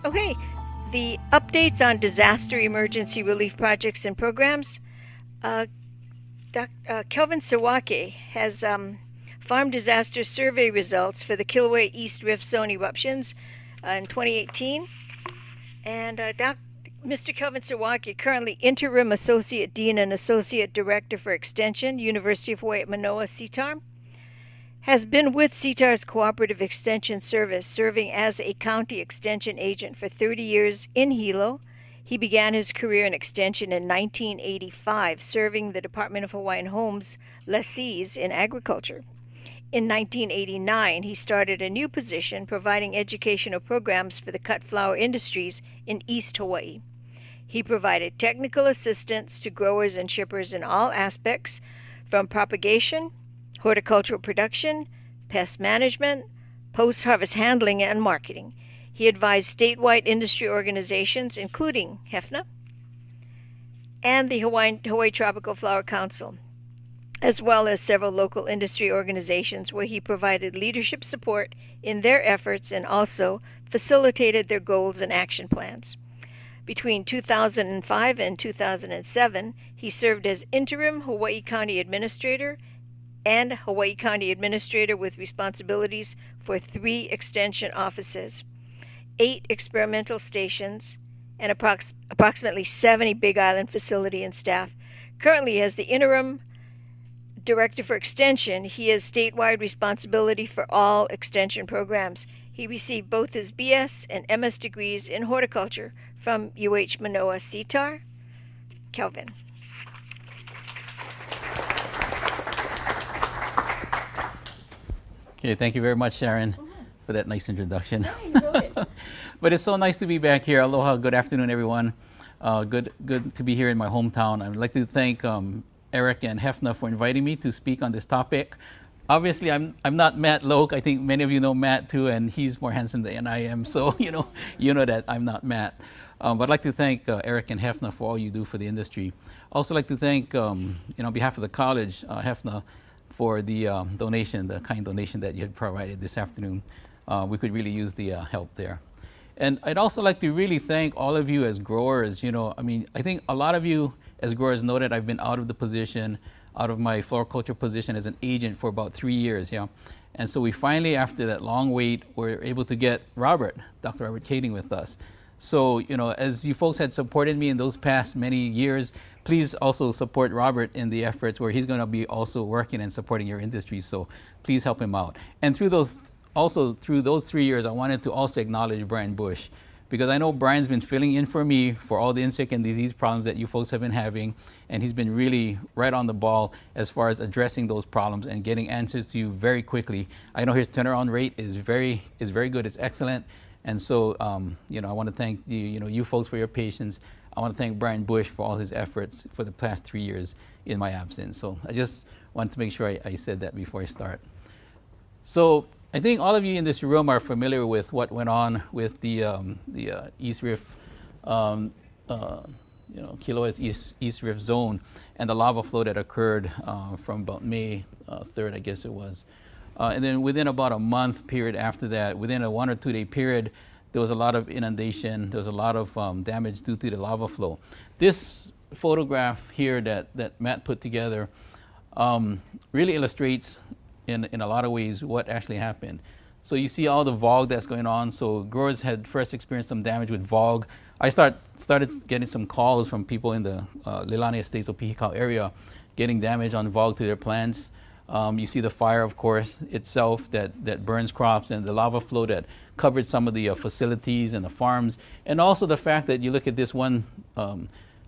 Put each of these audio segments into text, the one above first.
Okay, the updates on disaster emergency relief projects and programs. Kelvin Sawake has farm disaster survey results for the Kilauea East Rift Zone eruptions in 2018. And Mr. Kelvin Sawake, currently Interim Associate Dean and Associate Director for Extension, University of Hawaii at Manoa, CTAR, has been with CTAR's Cooperative Extension Service, serving as a county extension agent for 30 years in Hilo. He began his career in extension in 1985, serving the Department of Hawaiian Homes lessees in agriculture. In 1989, he started a new position providing educational programs for the cut flower industries in East Hawaii. He provided technical assistance to growers and shippers in all aspects, from propagation, horticultural production, pest management, post-harvest handling, and marketing. He advised statewide industry organizations, including HFNA and the Hawaii Tropical Flower Council, as well as several local industry organizations, where he provided leadership support in their efforts and also facilitated their goals and action plans. Between 2005 and 2007, he served as interim Hawaii County Administrator and Hawaii County Administrator with responsibilities for 3 extension offices, 8 experimental stations, and approximately 70 Big Island facility and staff. Currently, as the interim Director for Extension, he has statewide responsibility for all extension programs. He received both his BS and MS degrees in horticulture from UH Manoa CTAR. Kelvin. Okay, thank you very much, Sharon, for that nice introduction. But it's so nice to be back here. Aloha, good afternoon, everyone. Good to be here in my hometown. I would like to thank Eric and HFNA for inviting me to speak on this topic. Obviously, I'm not Matt Loke. I think many of you know Matt too, and he's more handsome than I am. So you know that I'm not Matt. But I'd like to thank Eric and HFNA for all you do for the industry. Also like to thank, on behalf of the college, HFNA, for the donation, the kind donation that you had provided this afternoon. We could really use the help there. And I'd also like to really thank all of you as growers. I think a lot of you as growers know that I've been out of my floriculture position as an agent for about 3 years, And so we finally, after that long wait, were able to get Dr. Robert Kading with us. So, as you folks had supported me in those past many years, please also support Robert in the efforts where he's going to be also working and supporting your industry. So please help him out. And through those 3 years, I wanted to also acknowledge Brian Bush, because I know Brian's been filling in for me for all the insect and disease problems that you folks have been having, and he's been really right on the ball as far as addressing those problems and getting answers to you very quickly. I know his turnaround rate is very good, it's excellent. And so, I want to thank you folks for your patience. I want to thank Brian Bush for all his efforts for the past 3 years in my absence. So I just wanted to make sure I said that before I start. So I think all of you in this room are familiar with what went on with the East Rift, Kilauea's East Rift Zone, and the lava flow that occurred from about May 3rd, I guess it was. And then within about a month period after that, within a 1 or 2 day period, there was a lot of inundation. There was a lot of damage due to the lava flow. This photograph here that Matt put together really illustrates in a lot of ways what actually happened. So you see all the VOG that's going on. So growers had first experienced some damage with VOG. I started getting some calls from people in the Leilani Estates or Pihikau area getting damage on VOG to their plants. You see the fire, of course, itself that burns crops, and the lava flow that covered some of the facilities and the farms. And also the fact that you look at this one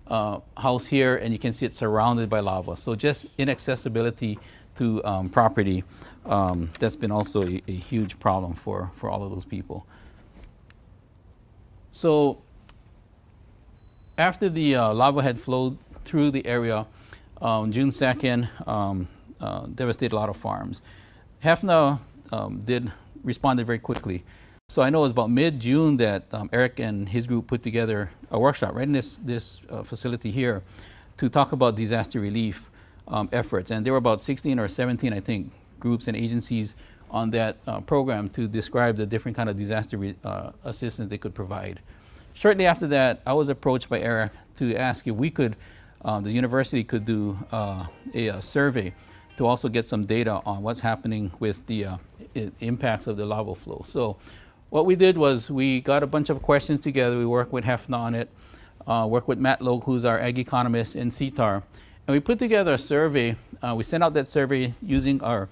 house here and you can see it's surrounded by lava. So just inaccessibility to property, that's been also a huge problem for all of those people. So after the lava had flowed through the area, June 2nd, devastated a lot of farms. HFNA responded very quickly. So I know it was about mid-June that Eric and his group put together a workshop right in this facility here to talk about disaster relief efforts. And there were about 16 or 17, I think, groups and agencies on that program to describe the different kind of disaster assistance they could provide. Shortly after that, I was approached by Eric to ask if we could, the university could do a survey to also get some data on what's happening with the impacts of the lava flow. So what we did was we got a bunch of questions together. We worked with HFNA on it, worked with Matt Logue, who's our ag economist in CTAR, and we put together a survey. We sent out that survey using our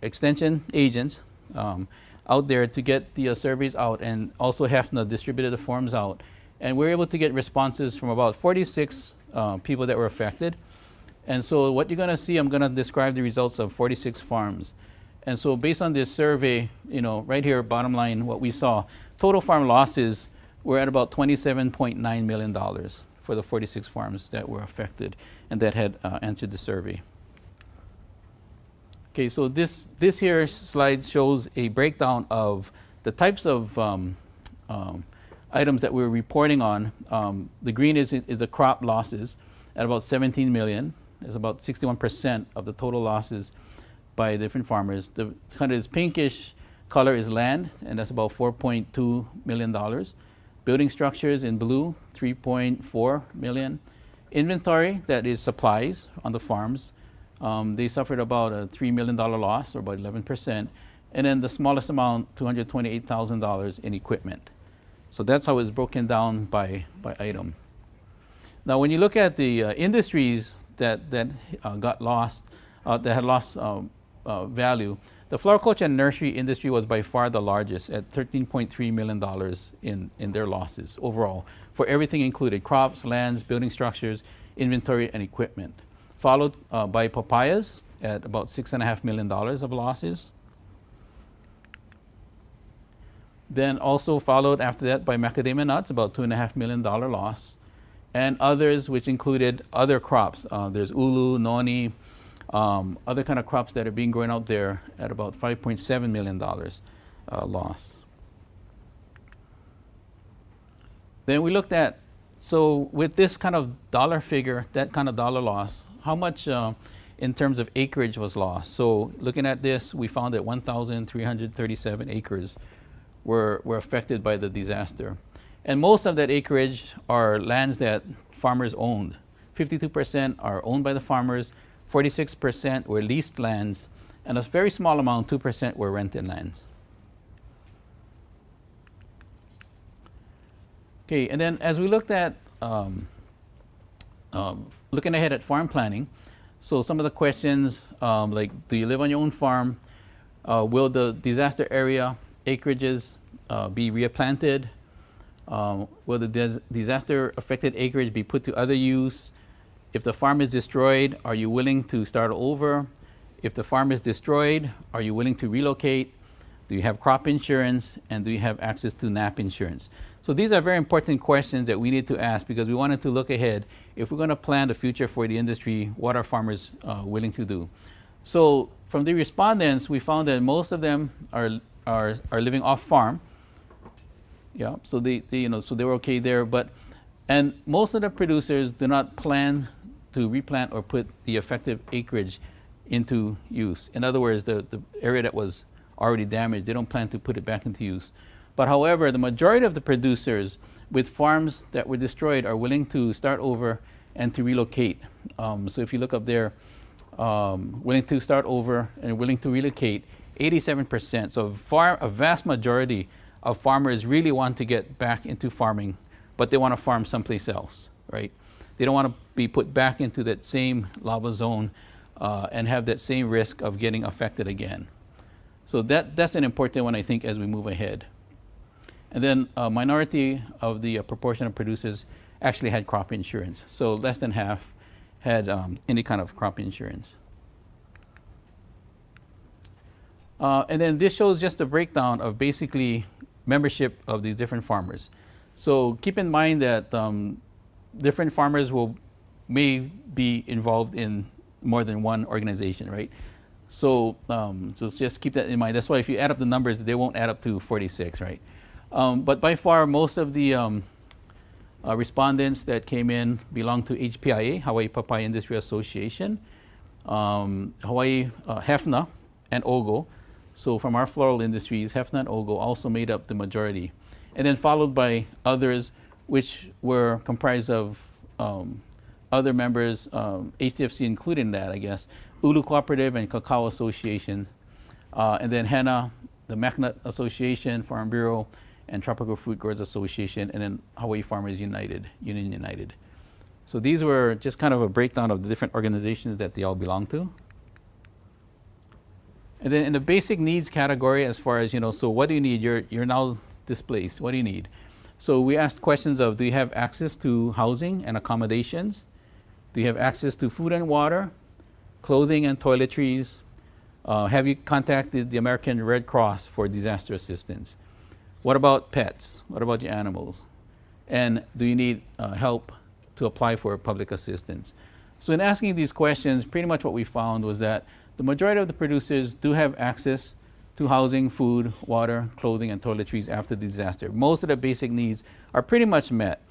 extension agents out there to get the surveys out, and also HFNA distributed the forms out. And we were able to get responses from about 46 people that were affected. And so what you're going to see, I'm going to describe the results of 46 farms. And so based on this survey, right here, bottom line, what we saw, total farm losses were at about $27.9 million for the 46 farms that were affected and that had answered the survey. Okay, so this here slide shows a breakdown of the types of items that we're reporting on. The green is the crop losses at about 17 million. It's about 61% of the total losses by different farmers. The kind of this pinkish color is land, and that's about $4.2 million. Building structures in blue, 3.4 million. Inventory, that is supplies on the farms, they suffered about a $3 million loss, or about 11%. And then the smallest amount, $228,000 in equipment. So that's how it's broken down by item. Now, when you look at the industries that got lost, that had lost value, the floriculture and nursery industry was by far the largest at $13.3 million in their losses overall, for everything included: crops, lands, building structures, inventory, and equipment. Followed by papayas at about $6.5 million of losses. Then also followed after that by macadamia nuts, about $2.5 million loss. And others, which included other crops. There's ulu, noni, other kind of crops that are being grown out there at about $5.7 million loss. Then we looked at, so with this kind of dollar figure, that kind of dollar loss, how much in terms of acreage was lost? So looking at this, we found that 1,337 acres were affected by the disaster. And most of that acreage are lands that farmers owned. 52% are owned by the farmers, 46% were leased lands, and a very small amount, 2%, were rented lands. Okay, and then as we looked at looking ahead at farm planning, so some of the questions like, do you live on your own farm? Will the disaster area acreages be replanted? Will the disaster affected acreage be put to other use? If the farm is destroyed, are you willing to start over? If the farm is destroyed, are you willing to relocate? Do you have crop insurance? And do you have access to NAP insurance? So these are very important questions that we need to ask, because we wanted to look ahead. If we're going to plan the future for the industry, what are farmers willing to do? So from the respondents, we found that most of them are living off farm. Yeah, so so they were okay there, and most of the producers do not plan to replant or put the affected acreage into use. In other words, the area that was already damaged, they don't plan to put it back into use. But however, the majority of the producers with farms that were destroyed are willing to start over and to relocate. So if you look up there, willing to start over and willing to relocate, 87%. So a vast majority of farmers really want to get back into farming, but they want to farm someplace else, right? They don't want to be put back into that same lava zone and have that same risk of getting affected again. So that's an important one, I think, as we move ahead. And then a minority of the proportion of producers actually had crop insurance. So less than half had any kind of crop insurance. And then this shows just a breakdown of basically membership of these different farmers. So keep in mind that different farmers may be involved in more than one organization, right? So just keep that in mind. That's why if you add up the numbers, they won't add up to 46, right? But by far, most of the respondents that came in belong to HPIA, Hawaii Papaya Industry Association, Hawaii HFNA, and OGO. So from our floral industries, HFNA and OGO also made up the majority. And then followed by others, which were comprised of other members, HDFC included in that, I guess, Ulu Cooperative and Cacao Association, and then HENA, the MacNut Association, Farm Bureau, and Tropical Fruit Growers Association, and then Hawaii Farmers United, Union United. So these were just kind of a breakdown of the different organizations that they all belong to. And then in the basic needs category, as far as, so what do you need? You're now displaced. What do you need? So we asked questions of, do you have access to housing and accommodations? Do you have access to food and water, clothing and toiletries? Have you contacted the American Red Cross for disaster assistance? What about pets? What about your animals? And do you need help to apply for public assistance? So in asking these questions, pretty much what we found was that the majority of the producers do have access to housing, food, water, clothing, and toiletries after the disaster. Most of the basic needs are pretty much met.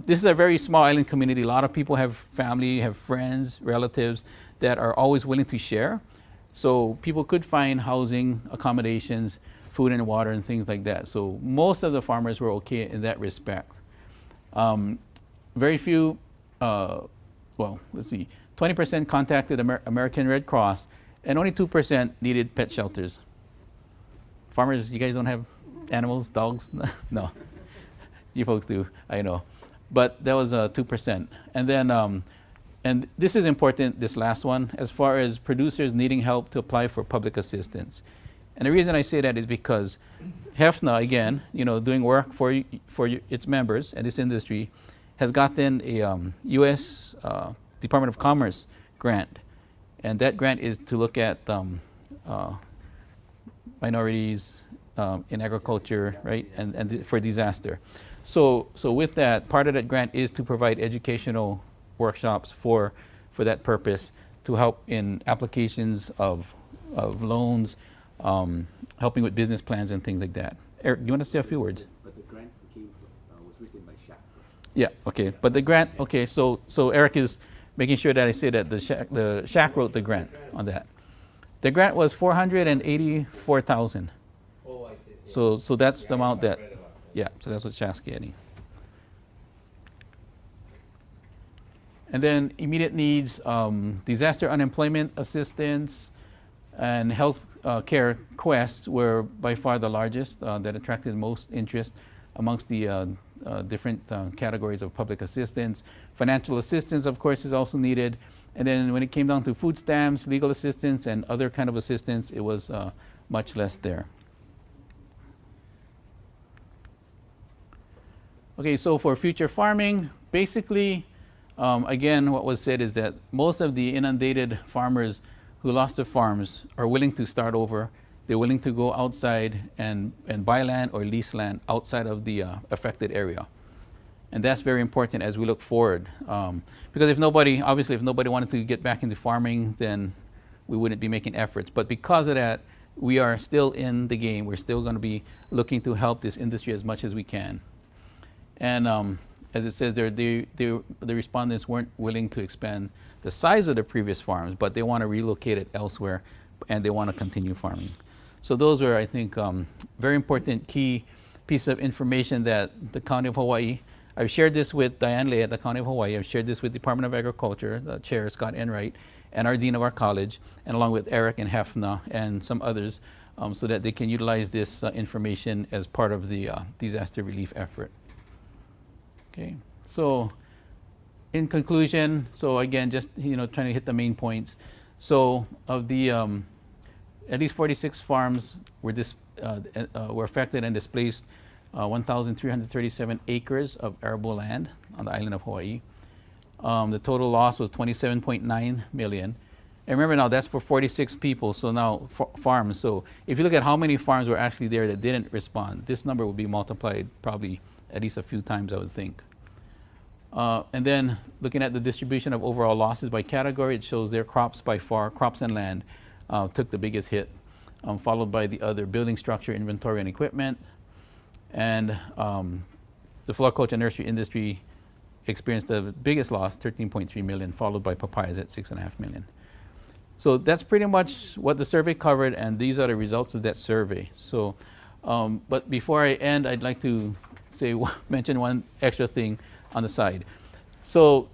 This is a very small island community. A lot of people have family, have friends, relatives that are always willing to share. So people could find housing, accommodations, food and water, and things like that. So most of the farmers were okay in that respect. Very few, well, let's see, 20% contacted American Red Cross, and only 2% needed pet shelters. Farmers, you guys don't have animals, dogs? No, you folks do, I know. But that was 2%. And then, and this is important, this last one, as far as producers needing help to apply for public assistance. And the reason I say that is because HFNA, again, doing work for its members and this industry, has gotten a U.S. Department of Commerce grant. And that grant is to look at minorities in agriculture, right, and for disaster. So with that, part of that grant is to provide educational workshops for that purpose, to help in applications of loans, helping with business plans and things like that. Eric, do you want to say a few words? But the grant was written by Shaq. Yeah, okay. But the grant, okay, so Eric is making sure that I say that the Shaq wrote the grant on that. The grant was $484,000. Oh, I see. So that's the amount that, yeah, so that's what Shaq's getting. And then immediate needs, disaster unemployment assistance and health care requests were by far the largest that attracted most interest amongst the different categories of public assistance. Financial assistance, of course, is also needed. And then when it came down to food stamps, legal assistance, and other kind of assistance, it was much less there. Okay, so for future farming, basically, again, what was said is that most of the inundated farmers who lost their farms are willing to start over. They're willing to go outside and buy land or lease land outside of the affected area. And that's very important as we look forward. Because if nobody wanted to get back into farming, then we wouldn't be making efforts. But because of that, we are still in the game. We're still going to be looking to help this industry as much as we can. And as it says there, the respondents weren't willing to expand the size of the previous farms, but they want to relocate it elsewhere, and they want to continue farming. So those were, I think, very important key piece of information that the County of Hawaii, I've shared this with Diane Lay at the County of Hawaii, I've shared this with Department of Agriculture, the Chair Scott Enright, and our Dean of our college, and along with Eric and HFNA and some others, so that they can utilize this information as part of the disaster relief effort. Okay, so in conclusion, so again, just trying to hit the main points. So of the at least 46 farms were affected and displaced, 1,337 acres of arable land on the island of Hawaii. The total loss was $27.9 million. And remember now, that's for 46 people, so now farms. So if you look at how many farms were actually there that didn't respond, this number would be multiplied probably at least a few times, I would think. And then looking at the distribution of overall losses by category, it shows their crops by far, crops and land, took the biggest hit, followed by the other building structure, inventory, and equipment. And the floriculture and nursery industry experienced the biggest loss, $13.3 million, followed by papayas at $6.5 million. So that's pretty much what the survey covered, and these are the results of that survey. So, but before I end, I'd like to mention one extra thing on the side. So,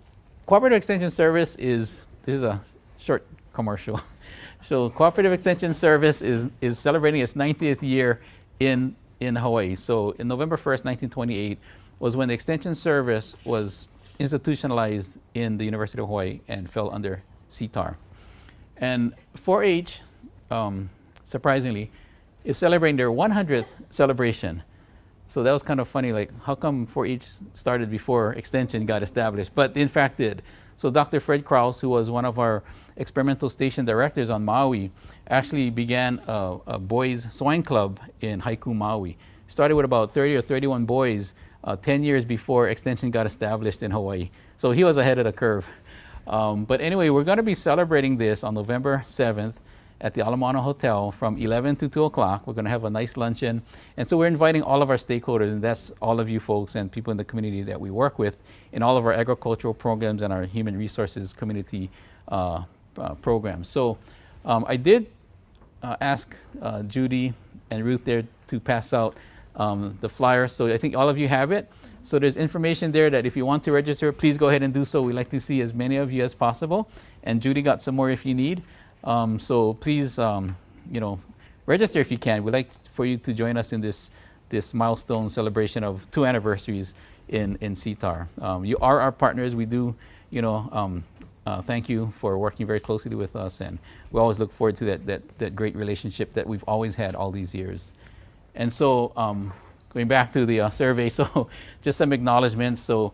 Cooperative Extension Service this is a short commercial. So, Cooperative Extension Service is celebrating its 90th year in Hawaii. So, in November 1st, 1928, was when the Extension Service was institutionalized in the University of Hawaii and fell under CTAR. And 4-H, surprisingly, is celebrating their 100th celebration. So that was kind of funny, like how come 4-H started before Extension got established? But in fact did. So Dr. Fred Krause, who was one of our experimental station directors on Maui, actually began a boys swine club in Haiku, Maui. Started with about 30 or 31 boys 10 years before Extension got established in Hawaii. So he was ahead of the curve. But anyway, we're going to be celebrating this on November 7th at the Alamana Hotel from 11 to 2 o'clock. We're going to have a nice luncheon. And so we're inviting all of our stakeholders, and that's all of you folks and people in the community that we work with in all of our agricultural programs and our human resources community programs. So I did ask Judy and Ruth there to pass out the flyer. So I think all of you have it. So there's information there that if you want to register, please go ahead and do so. We'd like to see as many of you as possible. And Judy got some more if you need. So please, register if you can. We'd like for you to join us in this milestone celebration of 2 anniversaries in CTAR. You are our partners. We do, thank you for working very closely with us. And we always look forward to that great relationship that we've always had all these years. And so, going back to the survey, so just some acknowledgments. So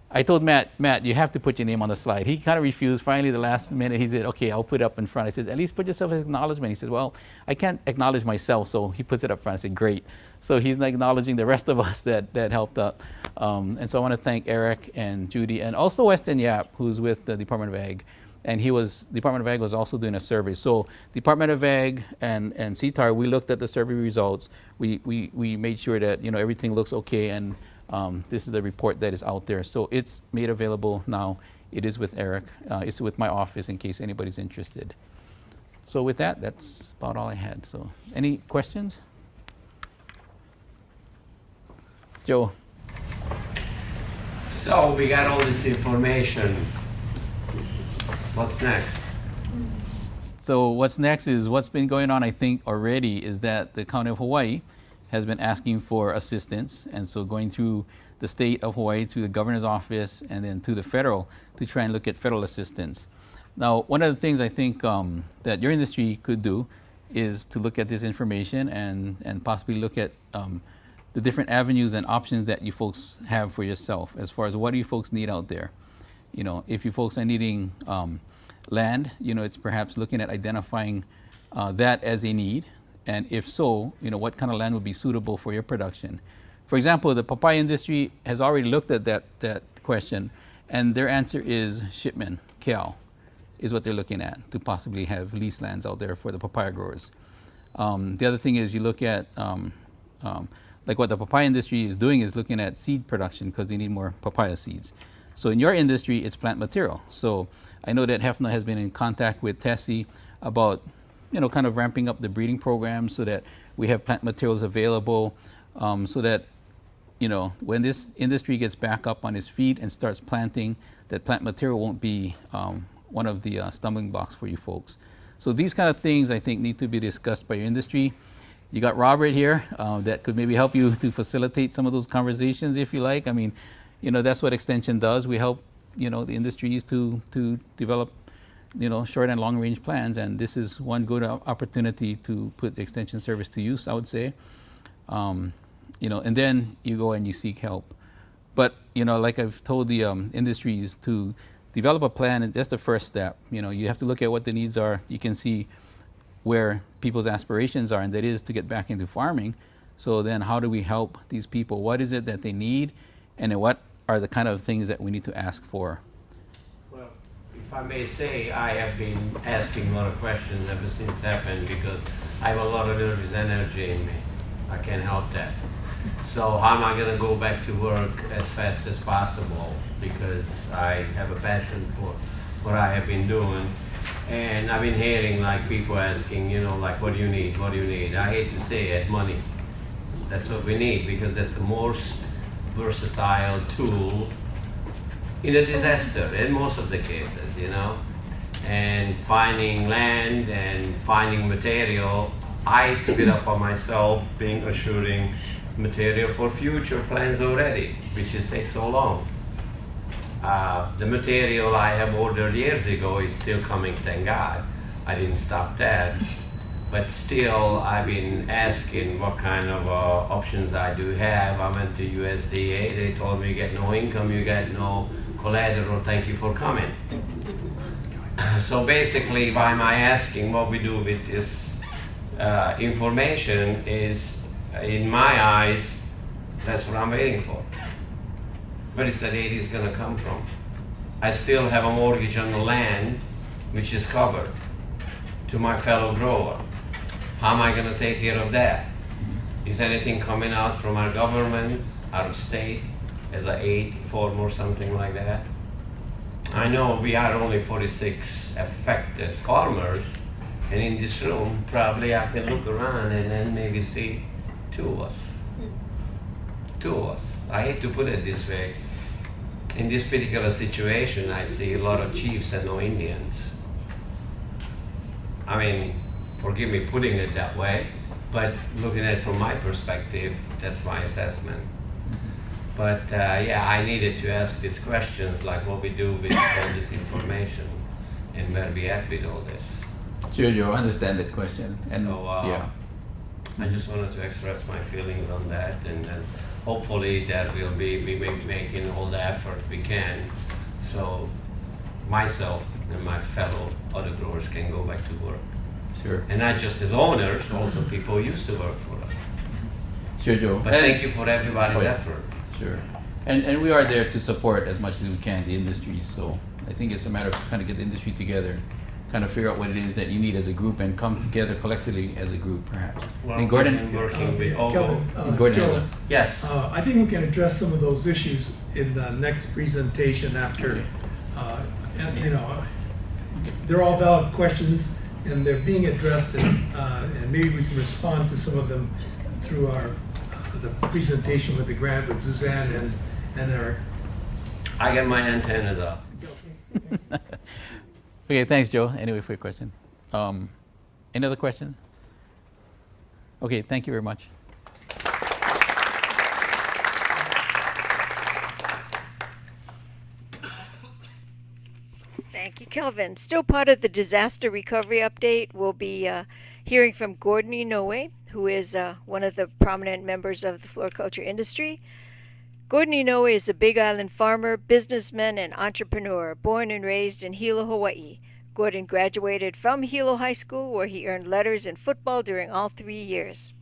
I told Matt, you have to put your name on the slide. He kind of refused. Finally, the last minute, he said, okay, I'll put it up in front. I said, at least put yourself as acknowledgement. He said, well, I can't acknowledge myself, so he puts it up front. I said, great. So he's acknowledging the rest of us that helped out. And so I want to thank Eric and Judy, and also Weston Yap, who's with the Department of Ag. And Department of Ag was also doing a survey. So Department of Ag and CTAR, we looked at the survey results. We made sure that everything looks okay, and this is the report that is out there. So it's made available now. It is with Eric. It's with my office in case anybody's interested. So with that, that's about all I had. So any questions? Joe. So we got all this information. What's next? So what's next is what's been going on, I think, already is that the County of Hawaii has been asking for assistance. And so going through the state of Hawaii to the governor's office and then to the federal to try and look at federal assistance. Now, one of the things I think that your industry could do is to look at this information and possibly look at the different avenues and options that you folks have for yourself as far as what do you folks need out there. If you folks are needing land, it's perhaps looking at identifying that as a need. And if so, what kind of land would be suitable for your production. For example, the papaya industry has already looked at that question, and their answer is Shipman, Cal, is what they're looking at to possibly have lease lands out there for the papaya growers. The other thing is you look at, like what the papaya industry is doing is looking at seed production because they need more papaya seeds. So in your industry, it's plant material. So I know that HFNA has been in contact with Tessie about, kind of ramping up the breeding program so that we have plant materials available, so that, when this industry gets back up on its feet and starts planting, that plant material won't be one of the stumbling blocks for you folks. So these kind of things I think need to be discussed by your industry. You got Robert here that could maybe help you to facilitate some of those conversations if you like. I mean, that's what Extension does. We help, the industries to develop, short and long range plans. And this is one good opportunity to put the Extension service to use, I would say. And then you go and you seek help. But, like I've told the industries to develop a plan, and that's the first step. You have to look at what the needs are. You can see where people's aspirations are, and that is to get back into farming. So then how do we help these people? What is it that they need? And then what are the kind of things that we need to ask for? Well, if I may say, I have been asking a lot of questions ever since it happened because I have a lot of nervous energy in me. I can't help that. So how am I going to go back to work as fast as possible because I have a passion for what I have been doing. And I've been hearing like people asking, you know, like, what do you need? What do you need? I hate to say it, money. That's what we need, because that's the most versatile tool in a disaster in most of the cases, you know. And finding land and finding material, I took it up on myself, being assuring material for future plans already, which just takes so long. The material I have ordered years ago is still coming, thank God. I didn't stop that. But still, I've been asking what kind of options I do have. I went to USDA, they told me you get no income, you get no collateral, thank you for coming. So basically, by my asking what we do with this information is, in my eyes, that's what I'm waiting for. Where is that 80 gonna come from? I still have a mortgage on the land, which is covered to my fellow grower. How am I gonna take care of that? Is anything coming out from our government, out of state, as an aid form or something like that? I know we are only 46 affected farmers, and in this room, probably I can look around and then maybe see two of us. Two of us. I hate to put it this way. In this particular situation, I see a lot of chiefs and no Indians. I mean, forgive me putting it that way, but looking at it from my perspective, that's my assessment. But yeah, I needed to ask these questions, like what we do with all this information and where we at with all this. Sure, you understand that question. And So yeah. I just wanted to express my feelings on that, and hopefully that we'll be making all the effort we can, so myself and my fellow other growers can go back to work. Sure. And not just as owners, also people who used to work for us. Sure, Joe. But thank you for everybody's Oh, yeah. effort. Sure. And we are there to support as much as we can the industry. So I think it's a matter of kind of get the industry together, kind of figure out what it is that you need as a group, and come together collectively as a group, perhaps. Well, And we've Gordon, been working with Kelvin, Gordon, Joe, Yes. I think we can address some of those issues in the next presentation after, Okay. and, you know, they're all valid questions and they're being addressed, and maybe we can respond to some of them through our, the presentation with the grant with Suzanne and Eric. I got my antennas up. Okay, thanks, Joe. Anyway, for your question. Any other questions? Okay, thank you very much. Thank you, Kelvin. Still part of the disaster recovery update, we'll be hearing from Gordon Inoue, who is one of the prominent members of the floriculture industry. Gordon Inoue is a Big Island farmer, businessman, and entrepreneur, born and raised in Hilo, Hawaii. Gordon graduated from Hilo High School, where he earned letters in football during all 3 years.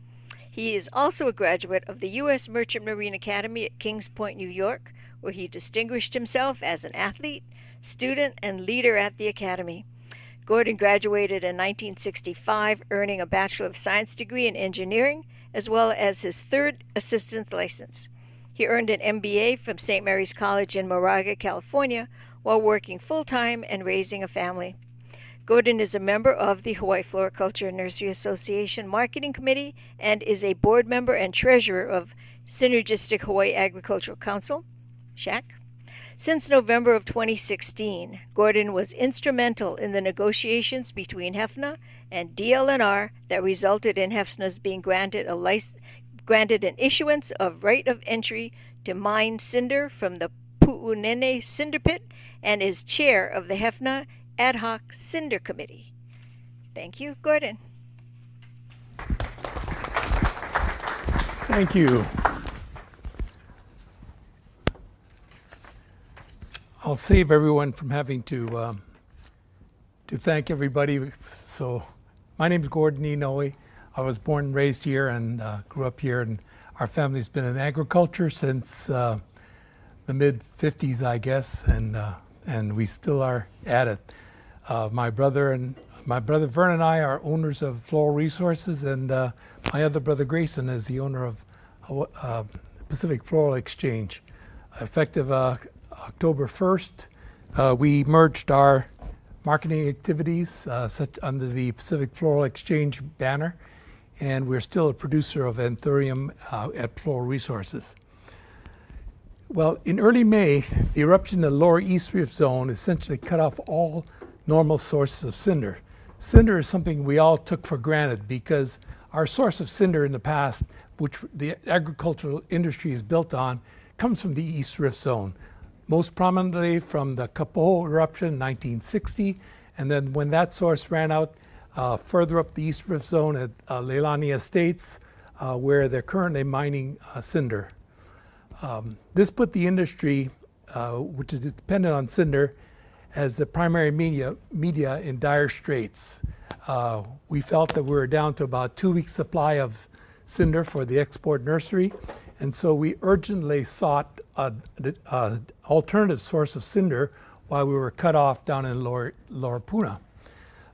He is also a graduate of the U.S. Merchant Marine Academy at Kings Point, New York, where he distinguished himself as an athlete, student, and leader at the academy. Gordon graduated in 1965, earning a Bachelor of Science degree in engineering, as well as his third assistant's license. He earned an MBA from St. Mary's College in Moraga, California, while working full-time and raising a family. Gordon is a member of the Hawaii Floriculture and Nursery Association Marketing Committee and is a board member and treasurer of Synergistic Hawaii Agricultural Council, SHAC. Since November of 2016, Gordon was instrumental in the negotiations between HFNA and DLNR that resulted in HFNA's being granted an issuance of right of entry to mine cinder from the Pu'unene Cinder Pit, and is chair of the HFNA Ad Hoc Cinder Committee. Thank you, Gordon. Thank you. I'll save everyone from having to thank everybody. So, my name is Gordon Inoue. I was born and raised here and grew up here, and our family's been in agriculture since the mid-50s, I guess, and we still are at it. My brother Vern and I are owners of Flora Resources, and my other brother Grayson is the owner of Pacific Floral Exchange. Effective October 1st, we merged our marketing activities such under the Pacific Floral Exchange banner, and we're still a producer of anthurium at Flora Resources. Well, in early May, the eruption of the lower East Rift Zone essentially cut off all normal sources of cinder. Cinder is something we all took for granted because our source of cinder in the past, which the agricultural industry is built on, comes from the East Rift Zone, most prominently from the Kapoho eruption in 1960, and then when that source ran out, further up the East Rift Zone at Leilani Estates, where they're currently mining cinder. This put the industry, which is dependent on cinder, as the primary media in dire straits. We felt that we were down to about 2 weeks supply of cinder for the export nursery, and so we urgently sought an alternative source of cinder while we were cut off down in Lower Puna.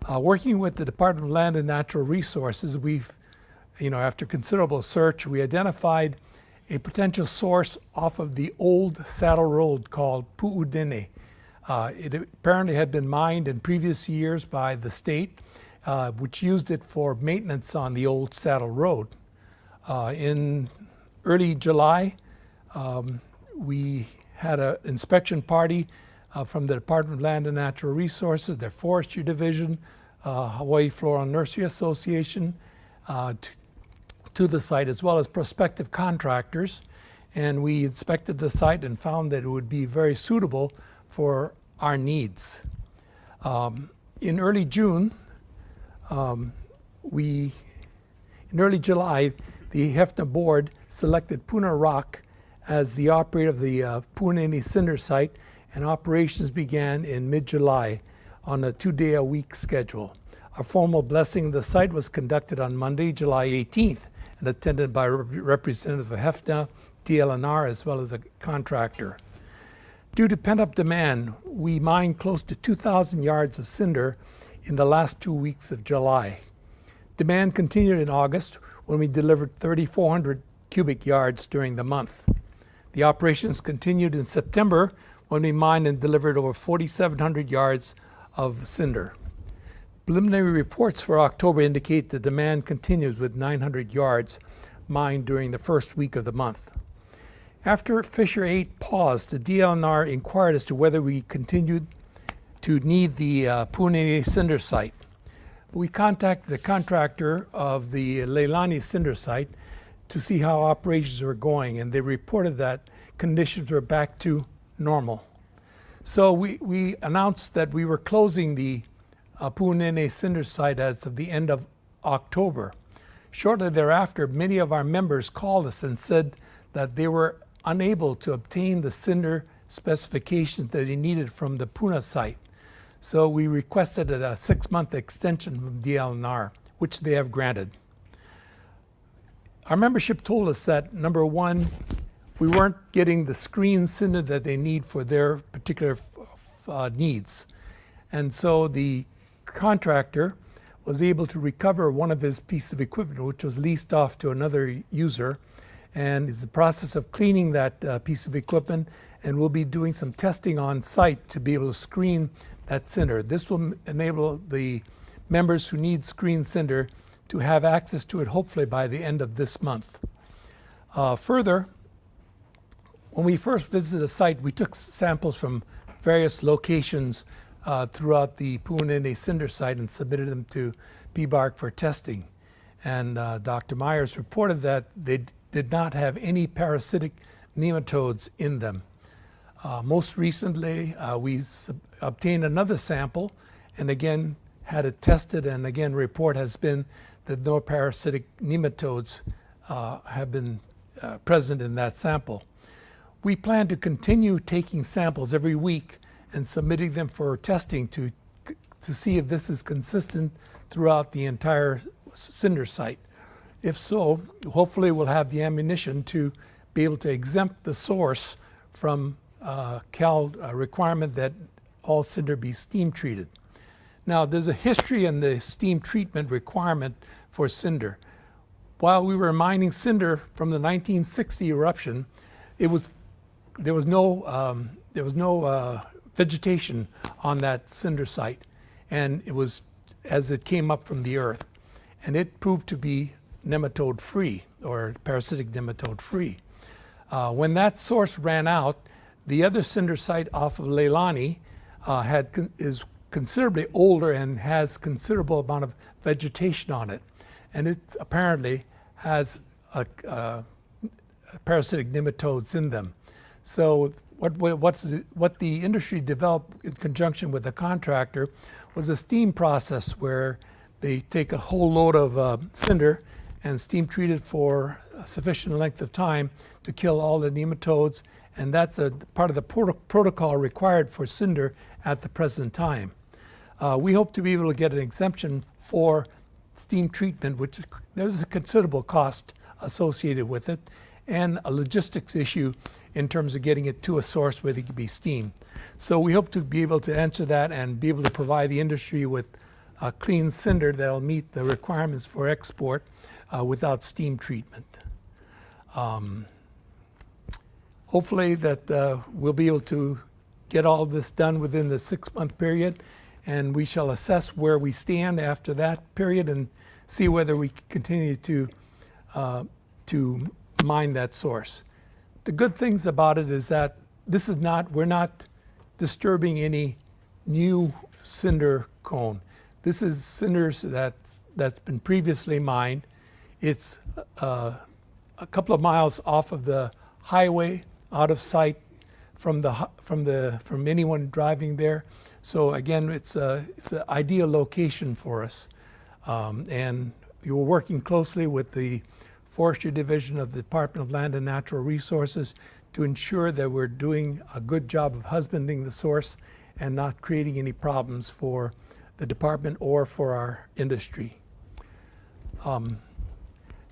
Working with the Department of Land and Natural Resources, after considerable search, we identified a potential source off of the old saddle road called Pu'udene. It apparently had been mined in previous years by the state, which used it for maintenance on the old saddle road. In early July, we had an inspection party from the Department of Land and Natural Resources, their Forestry Division, Hawaii Floral Nursery Association, to the site, as well as prospective contractors. And we inspected the site and found that it would be very suitable for our needs. In early July, the HFNA board selected Puna Rock as the operator of the Pu'uneni Cinder site, and operations began in mid-July on a 2-day-a-week schedule. A formal blessing of the site was conducted on Monday, July 18th, and attended by representatives of HFNA, DLNR, as well as a contractor. Due to pent-up demand, we mined close to 2,000 yards of cinder in the last 2 weeks of July. Demand continued in August when we delivered 3,400 cubic yards during the month. The operations continued in September when we mined and delivered over 4,700 yards of cinder. Preliminary reports for October indicate the demand continues with 900 yards mined during the first week of the month. After Fissure 8 paused, the DLNR inquired as to whether we continued to need the Pu'uneni Cinder site. We contacted the contractor of the Leilani Cinder site to see how operations were going, and they reported that conditions were back to normal. So we announced that we were closing the Pu'uneni Cinder site as of the end of October. Shortly thereafter, many of our members called us and said that they were unable to obtain the cinder specifications that they needed from the Puna site. So we requested a 6-month extension from DLNR, which they have granted. Our membership told us that, number one, we weren't getting the screen cinder that they need for their particular needs. And so the contractor was able to recover one of his pieces of equipment, which was leased off to another user, and is in the process of cleaning that piece of equipment, and we'll be doing some testing on site to be able to screen that cinder. This will enable the members who need screen cinder to have access to it hopefully by the end of this month. Further, when we first visited the site, we took samples from various locations throughout the Pu'uneni Cinder site and submitted them to PBARC for testing. And Dr. Myers reported that they did not have any parasitic nematodes in them. Most recently, we obtained another sample and again had it tested, and again report has been that no parasitic nematodes have been present in that sample. We plan to continue taking samples every week and submitting them for testing to see if this is consistent throughout the entire cinder site. If so, hopefully we'll have the ammunition to be able to exempt the source from CAL requirement that all cinder be steam treated. Now, there's a history in the steam treatment requirement for cinder. While we were mining cinder from the 1960 eruption, there was no vegetation on that cinder site. and it was as it came up from the earth. And it proved to be nematode free, or parasitic nematode free. When that source ran out, the other cinder site off of Leilani is considerably older and has considerable amount of vegetation on it. And it apparently has parasitic nematodes in them. So what the industry developed in conjunction with the contractor was a steam process where they take a whole load of cinder and steam treat it for a sufficient length of time to kill all the nematodes, and that's a part of the protocol required for cinder at the present time. We hope to be able to get an exemption for steam treatment, which is, there's a considerable cost associated with it, and a logistics issue in terms of getting it to a source where it can be steamed. So we hope to be able to answer that and be able to provide the industry with a clean cinder that will meet the requirements for export without steam treatment. Hopefully that we'll be able to get all this done within the 6-month period, and we shall assess where we stand after that period and see whether we continue to mine that source. The good things about it is that this is not, we're not disturbing any new cinder cone. This is cinders that's been previously mined. It's a couple of miles off of the highway, out of sight from anyone driving there. So again, it's an ideal location for us. And we were working closely with the Forestry Division of the Department of Land and Natural Resources to ensure that we're doing a good job of husbanding the source and not creating any problems for the department or for our industry.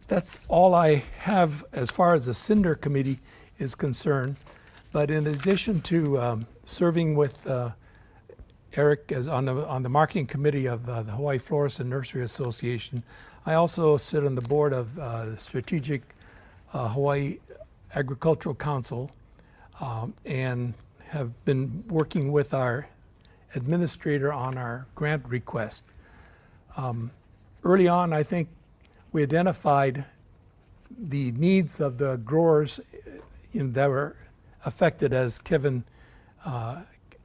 That's all I have as far as the Cinder Committee is concerned. But in addition to serving with Eric as on the marketing committee of the Hawaii Florist and Nursery Association, I also sit on the board of the Strategic Hawaii Agricultural Council and have been working with our administrator on our grant request. Early on, I think we identified the needs of the growers that were affected, as Kevin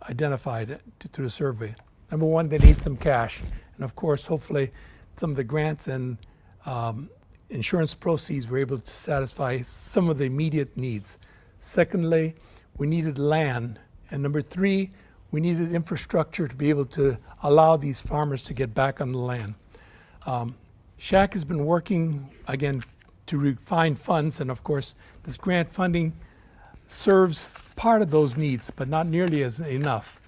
identified through the survey. Number one, they need some cash. And of course, hopefully, some of the grants and insurance proceeds were able to satisfy some of the immediate needs. Secondly, we needed land. And number three, we needed infrastructure to be able to allow these farmers to get back on the land. SHAC has been working, again, to find funds, and of course, this grant funding serves part of those needs, but not nearly as enough.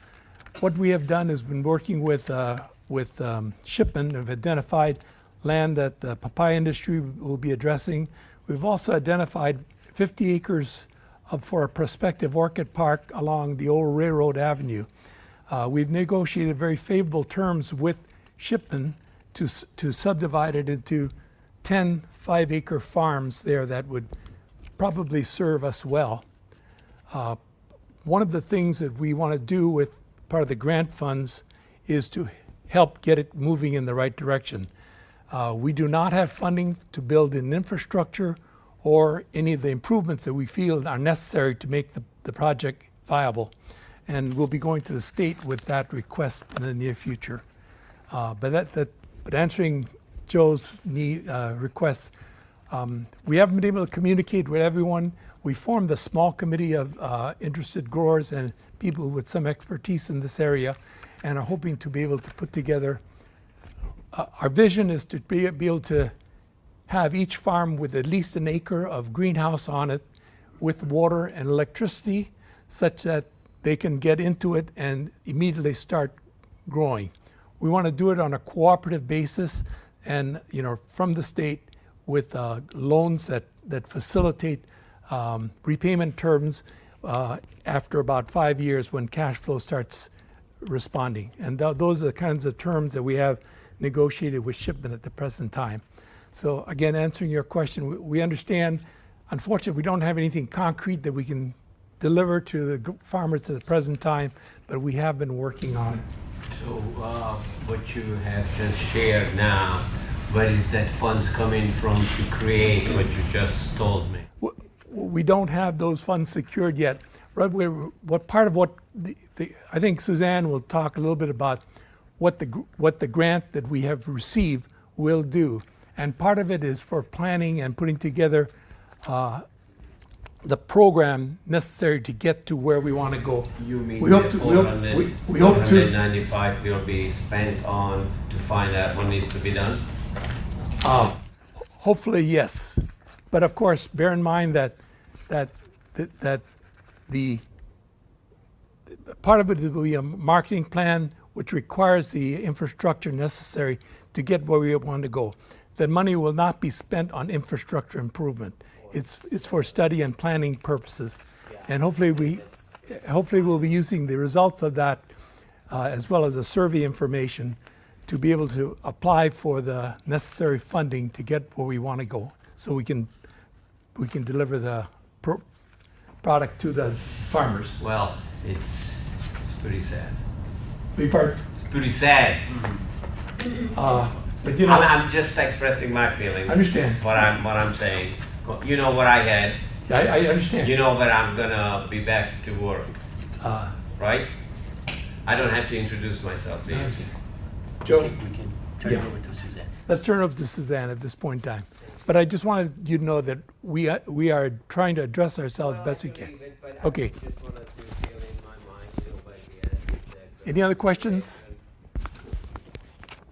What we have done is been working with Shipman, have identified land that the papaya industry will be addressing. We've also identified 50 acres for a prospective orchid park along the old Railroad Avenue. We've negotiated very favorable terms with Shipman to subdivide it into 10 5-acre farms there that would probably serve us well. One of the things that we want to do with part of the grant funds is to help get it moving in the right direction. We do not have funding to build an infrastructure or any of the improvements that we feel are necessary to make the project viable. And we'll be going to the state with that request in the near future. But answering Joe's requests, we haven't been able to communicate with everyone. We formed a small committee of interested growers and people with some expertise in this area, and are hoping to be able to put together. Our vision is to be able to have each farm with at least an acre of greenhouse on it with water and electricity, such that they can get into it and immediately start growing. We want to do it on a cooperative basis, and from the state with loans that facilitate repayment terms after about 5 years when cash flow starts responding. And those are the kinds of terms that we have negotiated with Shipman at the present time. So again, answering your question, we understand, unfortunately, we don't have anything concrete that we can deliver to the farmers at the present time, but we have been working on it. So what you have just shared now, where is that funds coming from to create what you just told me? We don't have those funds secured yet. What part of what I think Suzanne will talk a little bit about what the grant that we have received will do, and part of it is for planning and putting together the program necessary to get to where we want to go. You mean we hope the to, we hope to 495 will be spent on to find out what needs to be done? hopefully yes, but of course bear in mind that the part of it will be a marketing plan which requires the infrastructure necessary to get where we want to go. The money will not be spent on infrastructure improvement. It's for study and planning purposes, and hopefully we'll be using the results of that as well as the survey information to be able to apply for the necessary funding to get where we want to go, so we can deliver the product to the farmers. Well, it's pretty sad. It's pretty sad. But you know, I'm just expressing my feelings. I understand. What I'm saying. You know what I had. I understand. You know where I'm gonna be back to work. Right? I don't have to introduce myself, do I you? understand. Joe, We can turn Yeah. it over to Suzanne. let's turn it over to Suzanne at this point in time. But I just wanted you to know that we are trying to address ourselves best we can. Okay. Just wanted to feel in my mind, by the end that. Any other questions?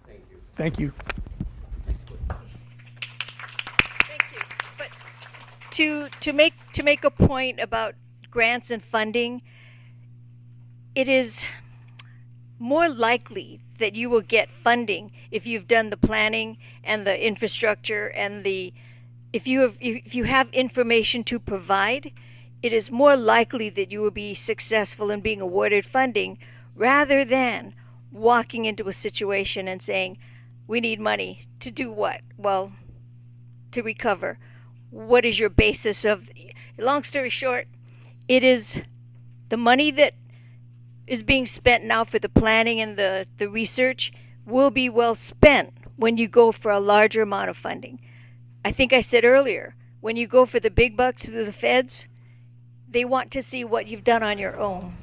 Thank you. Thank you. Thank you. But to make a point about grants and funding, it is more likely that you will get funding if you've done the planning and the infrastructure and if you have information to provide. It is more likely that you will be successful in being awarded funding rather than walking into a situation and saying, we need money to do what? Well, to recover. What is your basis of? Long story short, it is the money that is being spent now for the planning and the research will be well spent when you go for a larger amount of funding. I think I said earlier, when you go for the big bucks through the feds, they want to see what you've done on your own.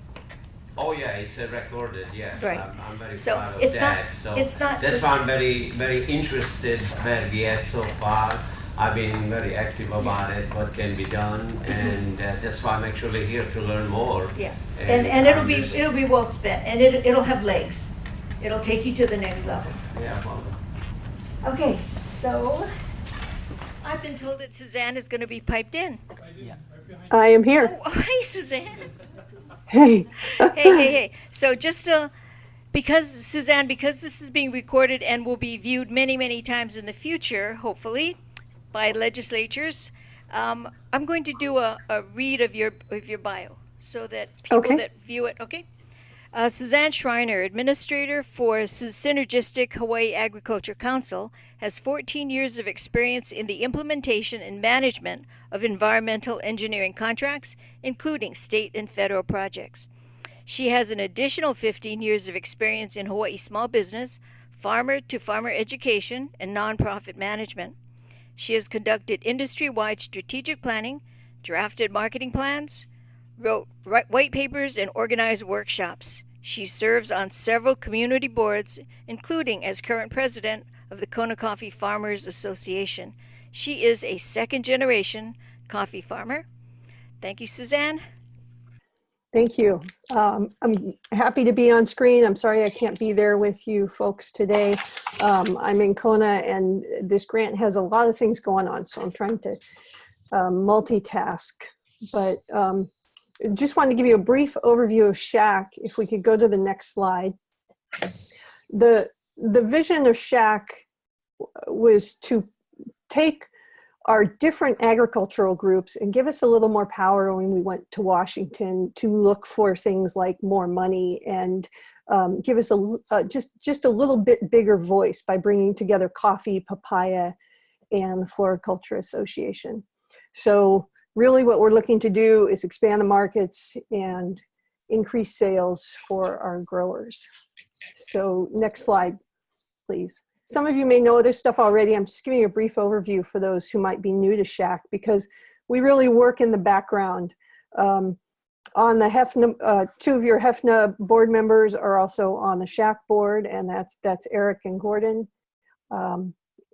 Oh yeah, it's recorded. Yes, Right. I'm very So proud of it's that. it's not that's just- why I'm very very interested where we at so far. I've been very active about it, what can be done, and that's why I'm actually here to learn more. Yeah, and it'll I'm be just- it'll be well spent, and it'll have legs. It'll take you to the next level. Yeah, well, Okay, so I've been told that Suzanne is going to be piped in. I am here. Oh, hi, Suzanne. Hey. Hey. So just because Suzanne, because this is being recorded and will be viewed many, many times in the future, hopefully, by legislatures, I'm going to do a read of your bio so that people Okay. that view it, okay? Suzanne Schreiner, Administrator for Synergistic Hawaii Agriculture Council, has 14 years of experience in the implementation and management of environmental engineering contracts, including state and federal projects. She has an additional 15 years of experience in Hawaii small business, farmer-to-farmer education, and nonprofit management. She has conducted industry-wide strategic planning, drafted marketing plans, wrote white papers, and organized workshops. She serves on several community boards, including as current president of the Kona Coffee Farmers Association. She is a second-generation coffee farmer. Thank you, Suzanne. Thank you. I'm happy to be on screen. I'm sorry I can't be there with you folks today. I'm in Kona, and this grant has a lot of things going on, so I'm trying to multitask. But just wanted to give you a brief overview of SHAC. If we could go to the next slide. The vision of SHAC was to take our different agricultural groups and give us a little more power when we went to Washington to look for things like more money, and give us just a little bit bigger voice by bringing together coffee, papaya, and the Floriculture Association. So really what we're looking to do is expand the markets and increase sales for our growers. So next slide, please. Some of you may know this stuff already. I'm just giving you a brief overview for those who might be new to SHAC, because we really work in the background. On the HFNA, two of your HFNA board members are also on the SHAC board, and that's Eric and Gordon.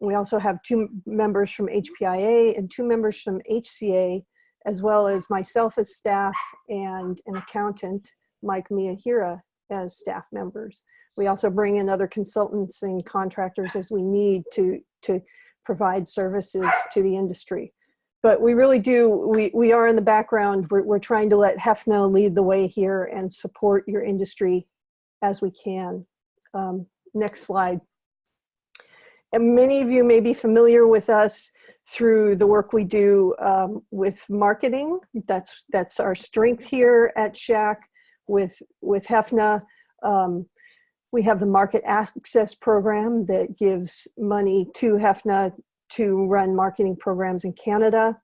We also have 2 members from HPIA and 2 members from HCA, as well as myself as staff and an accountant, Mike Miyahira, as staff members. We also bring in other consultants and contractors as we need to provide services to the industry. But we really do, we are in the background. We're trying to let HFNA lead the way here and support your industry as we can. Next slide. And many of you may be familiar with us through the work we do with marketing. That's our strength here at SHAC with HFNA. We have the Market Access Program that gives money to HFNA to run marketing programs in Canada.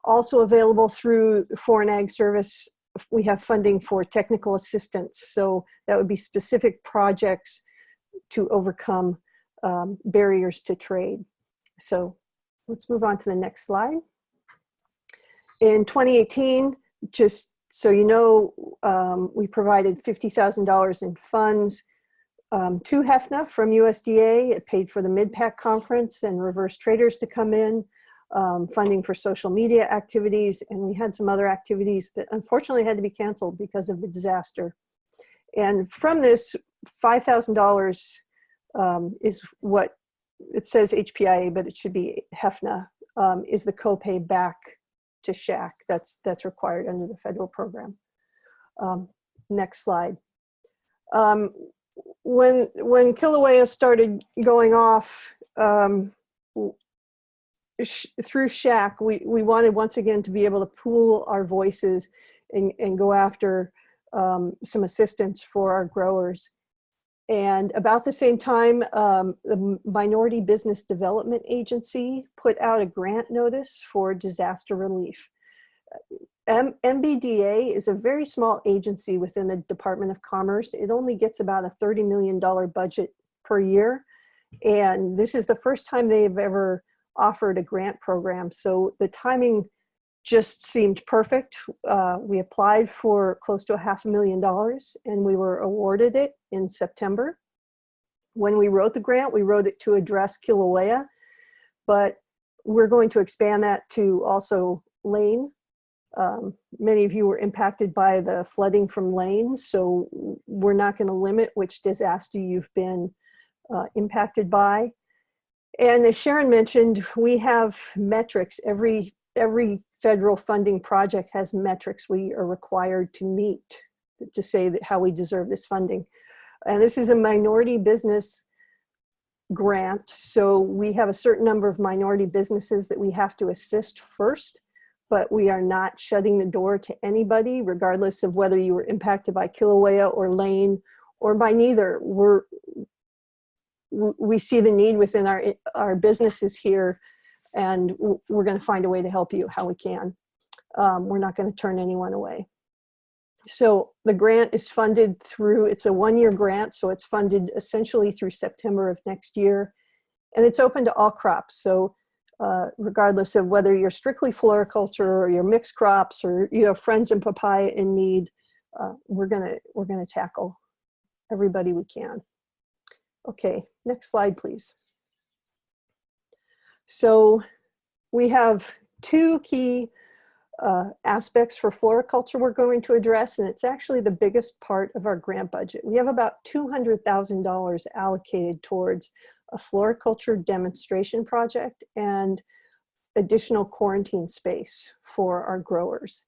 Also available through Foreign Ag Service, we have funding for technical assistance. So that would be specific projects to overcome barriers to trade. So let's move on to the next slide. In 2018, just so you know, we provided $50,000 in funds to HFNA from USDA. It paid for the MidPAC conference and reverse traders to come in, funding for social media activities, and we had some other activities that unfortunately had to be canceled because of the disaster. And from this, $5,000 is what it says HPIA, but it should be HFNA, is the copay back to SHAC that's required under the federal program. Next slide. When Kilauea started going off through SHAC, we wanted once again to be able to pool our voices and go after some assistance for our growers. And about the same time, the Minority Business Development Agency put out a grant notice for disaster relief. MBDA is a very small agency within the Department of Commerce. It only gets about a $30 million budget per year. And this is the first time they've ever offered a grant program. So the timing just seemed perfect. We applied for close to $500,000 and we were awarded it in September. When we wrote the grant, we wrote it to address Kilauea, but we're going to expand that to also Lane. Many of you were impacted by the flooding from Lane, so we're not going to limit which disaster you've been impacted by. And as Sharon mentioned, we have metrics. Every federal funding project has metrics we are required to meet to say that how we deserve this funding. And this is a minority business grant, so we have a certain number of minority businesses that we have to assist first, but we are not shutting the door to anybody, regardless of whether you were impacted by Kilauea or Lane or by neither. We see the need within our businesses here, and we're going to find a way to help you how we can. We're not going to turn anyone away. So the grant is funded through, it's a 1-year grant, so it's funded essentially through September of next year, and it's open to all crops. So regardless of whether you're strictly floriculture or you're mixed crops or you have friends in papaya in need, we're gonna tackle everybody we can. Okay, next slide, please. So we have 2 key aspects for floriculture we're going to address, and it's actually the biggest part of our grant budget. We have about $200,000 allocated towards a floriculture demonstration project and additional quarantine space for our growers.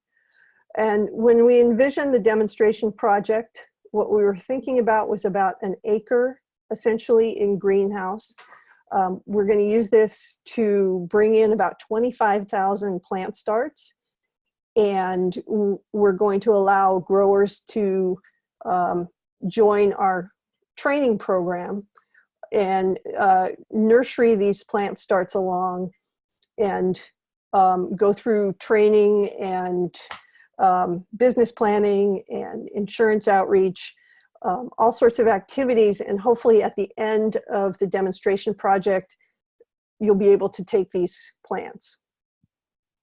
And when we envisioned the demonstration project, what we were thinking about was about an acre, essentially in greenhouse. We're going to use this to bring in about 25,000 plant starts, and we're going to allow growers to join our training program and nursery these plant starts along and go through training and business planning and insurance outreach all sorts of activities, and hopefully at the end of the demonstration project, you'll be able to take these plants.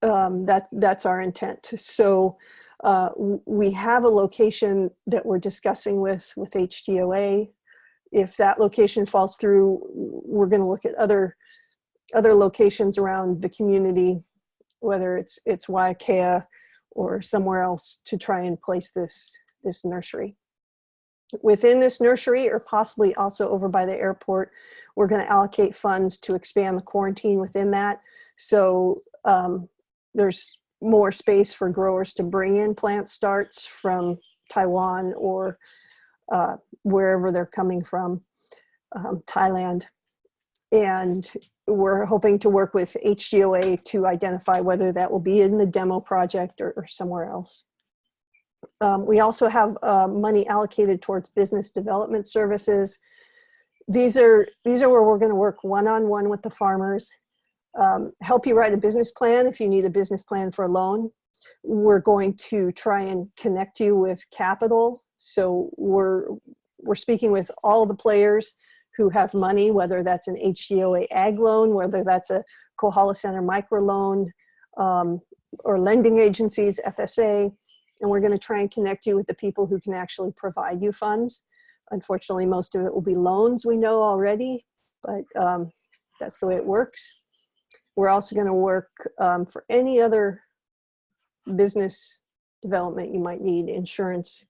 That's our intent. So we have a location that we're discussing with HDOA. If that location falls through, we're going to look at other locations around the community, whether it's Waiakea or somewhere else, to try and place this nursery. Within this nursery, or possibly also over by the airport, we're going to allocate funds to expand the quarantine within that. So there's more space for growers to bring in plant starts from Taiwan or wherever they're coming from, Thailand. And we're hoping to work with HDOA to identify whether that will be in the demo project or somewhere else. We also have money allocated towards business development services. These are where we're going to work one-on-one with the farmers, help you write a business plan if you need a business plan for a loan. We're going to try and connect you with capital. So we're speaking with all the players who have money, whether that's an HDOA ag loan, whether that's a Kohala Center microloan, or lending agencies, FSA. And we're going to try and connect you with the people who can actually provide you funds. Unfortunately, most of it will be loans, we know already, but that's the way it works. We're also going to work for any other business development you might need, insurance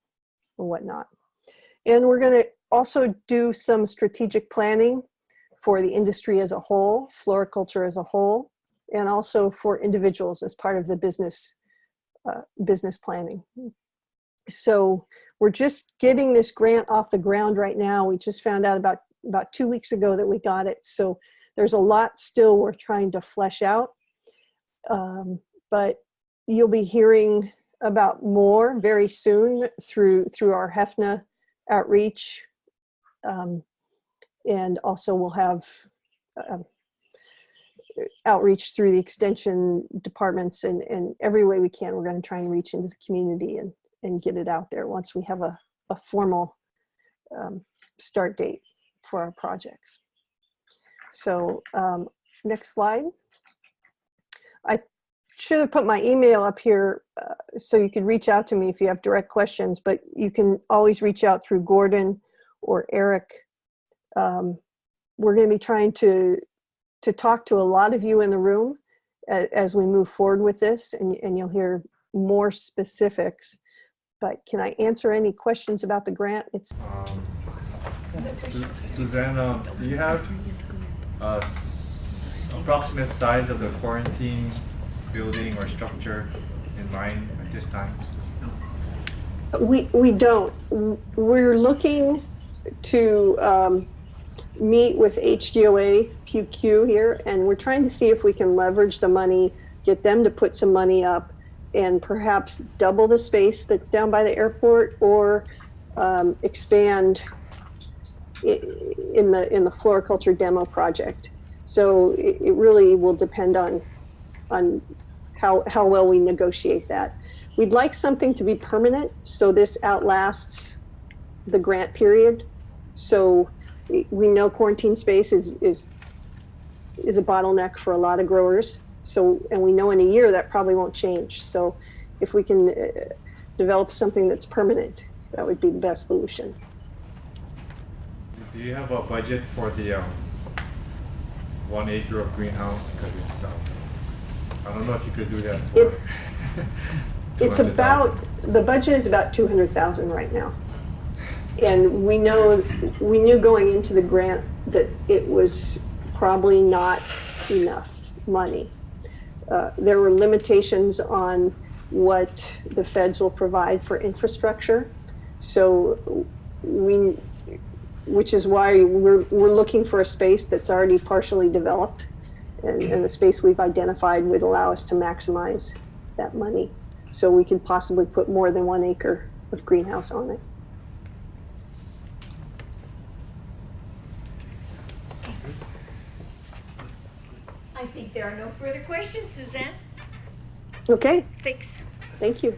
or whatnot. And we're going to also do some strategic planning for the industry as a whole, floriculture as a whole, and also for individuals as part of the business planning. So we're just getting this grant off the ground right now. We just found out about 2 weeks ago that we got it. So there's a lot still we're trying to flesh out. But you'll be hearing about more very soon through our HFNA outreach. And also we'll have outreach through the extension departments, and every way we can, we're going to try and reach into the community and get it out there once we have a formal start date for our projects. So next slide. I should have put my email up here so you could reach out to me if you have direct questions, but you can always reach out through Gordon or Eric. We're going to be trying to talk to a lot of you in the room as we move forward with this, and you'll hear more specifics. But can I answer any questions about the grant? It's Susanna, do you have approximate size of the quarantine building or structure in mind at this time? We don't. We're looking to meet with HDOA PQ here, and we're trying to see if we can leverage the money, get them to put some money up, and perhaps double the space that's down by the airport, or expand in the floriculture demo project. So it really will depend on how well we negotiate that. We'd like something to be permanent, so this outlasts the grant period. So we know quarantine space is a bottleneck for a lot of growers. So, and we know in a year that probably won't change. So if we can develop something that's permanent, that would be the best solution. Do you have a budget for the 1 acre of greenhouse? Because it's, I don't know if you could do that for It's about, the budget is about 200,000 right now. And we knew going into the grant that it was probably not enough money. There were limitations on what the feds will provide for infrastructure. So which is why we're looking for a space that's already partially developed, and the space we've identified would allow us to maximize that money. So we could possibly put more than 1 acre of greenhouse on it. I think there are no further questions, Suzanne. Okay, Thanks. thank you.